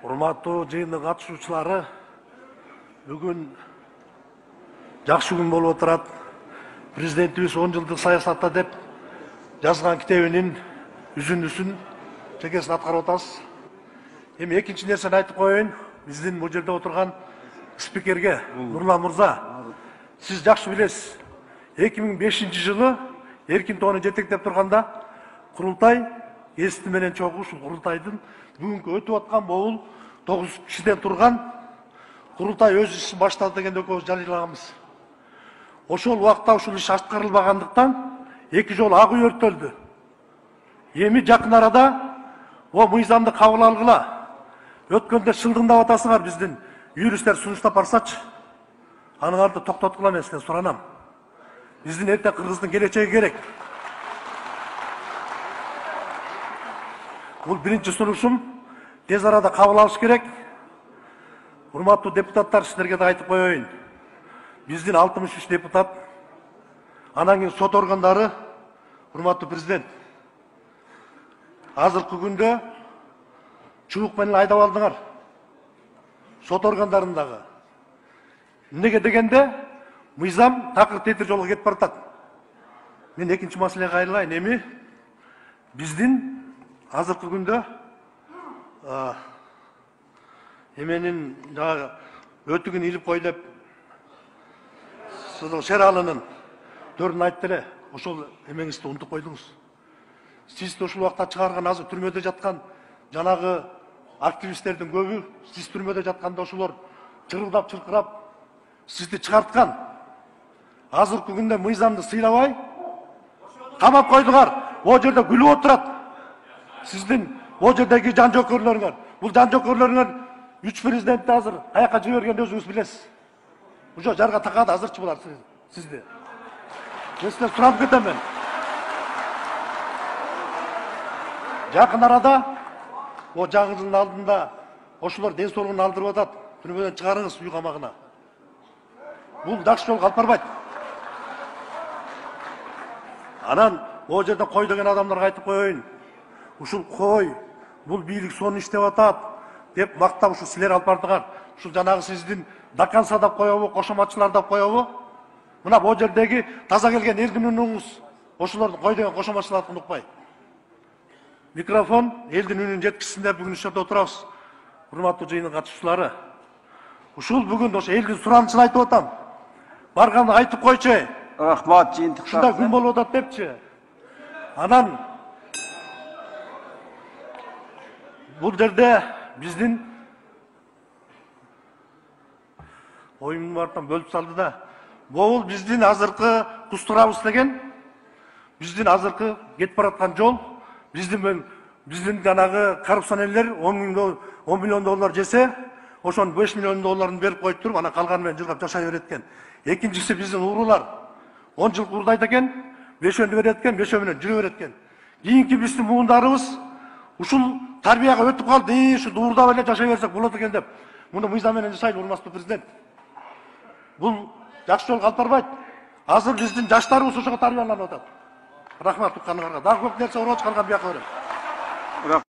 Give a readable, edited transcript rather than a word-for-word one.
Урматтуу жыйындын катышуучулары, бүгүн жакшы күн болуп отурат. Президентибиз 10 жылдык саясатта деп жазган китебинин үзүндүсүн чекесин аткарып атабыз. Эми экинчи нерсени айтып коеюн. Биздин бул жерде отурган спикерге Нурлан мырза, сиз жакшы билесиз. 2005 жылы Эркин Тоону жетектеп турганда курултай эсти менен чогуу ушул курултайдын бүгүнкү өтүп аткан могул 9 кишиден турган курултай өз ишин баштады дегенди экөөбүз жарыялаганбыз. Ошол убакта ушул иш аткарылбагандыктан 2 жолу ак үй өрттөлдү. Эми жакын арада о мыйзамды кабыл алгыла. Өткөндө шылдыңдап атасыңар биздин юристтер сунуштап барсачы. Аныңарды токтоткула мен сизден суранам. Биздин эрте Кыргыздын келечеги керек. Бул биринчи сунушум, тез арада кабыл алыш керек. Урматтуу депутаттар, силерге да айтып коеюн. Биздин 63 депутат, анан кийин сот органдары, урматтуу президент, азыркы күндө чубук менен айдап алдыңар. Сот органдарындагы. Эмнеге дегенде, мыйзам такыр тетир жолго кетип баратат. Мен экинчи маселеге кайрылайын. Эми биздин азыркы күндө эменин жагы өтүгүн илип кой деп Шералынын төрүн айтты эле. Ошол эмеңизди унутуп койдуңуз. Сиз ушул убакта чыгарган азыр түрмөдө жаткан жанагы активисттердин көбү сиз түрмөдө жатканда ошолор чырылдап чыркырап сизди чыгарткан. Азыркы күндө мыйзамды сыйлабай камап койдуңар. О жерде күлүп отурат. Сиздин о жердеги жан жокөрлөрүңөр. Бул жан жокөрлөрүңөр 3 президентти азыр каяка жибергенди өзүңүз билесиз. Ушо жарга такады азырчы булар сизди. Мен сизден сурап кетем. Жакын арада о жаңырдын алдында ошолор ден соолугун алдырып атат. Түрмөдөн чыгарыңыз үй камагына. Бул жакшы жолго алып барбайт. Анан о жерде кой деген адамдарга айтып коеюн. Ушул кой, бул бийлик сону иштеп атат деп мактап ушул силер алып бардыңар. Ушул жанагы сиздин даканса деп коебу, кошоматчылар деп коебу. Мына бу жердеги таза келген элдин үнүңүз ошолордун кой деген кошоматчыларды унутпай. Микрофон элдин үнүн жеткизсин деп бүгүн ушул жерде отурабыз. Урматтуу жыйындын катышуучулары, ушул бүгүн ошо элдин суранышын айтып атам. Барганда айтып койчу. Рахмат, жыйынтыктар. Ушундай күн болуп атат депчи. Анан бул жерде биздин оюмдун бартан бөлүп салды да. Бул биздин азыркы кустурабыз деген, биздин азыркы кетип бараткан жол, биздин жанагы коррупционерлер 10 миллион доллар жесе, ошонун 5 миллион долларын берип коюп туруп, анан калганы менен жыргап жашай берет экен. Экинчиси биздин уурулар 10 жыл курдайт экен, 5-өндү берет экен, 5 менен жүрө берет экен. Кийинки биздин муундарыбыз ушул тарбияга өтүп калды, ушу дуурдап эле жашай берсек болот экен деп. Муну мыйзам менен жашайлы, урматтуу президент. Бул жакшы жолго алып барбайт. Азыр биздин жаштарыбыз ошого тарбияланып атат. Рахмат укканыңарга. Дагы көп нерсе оролуп калган бияка берем.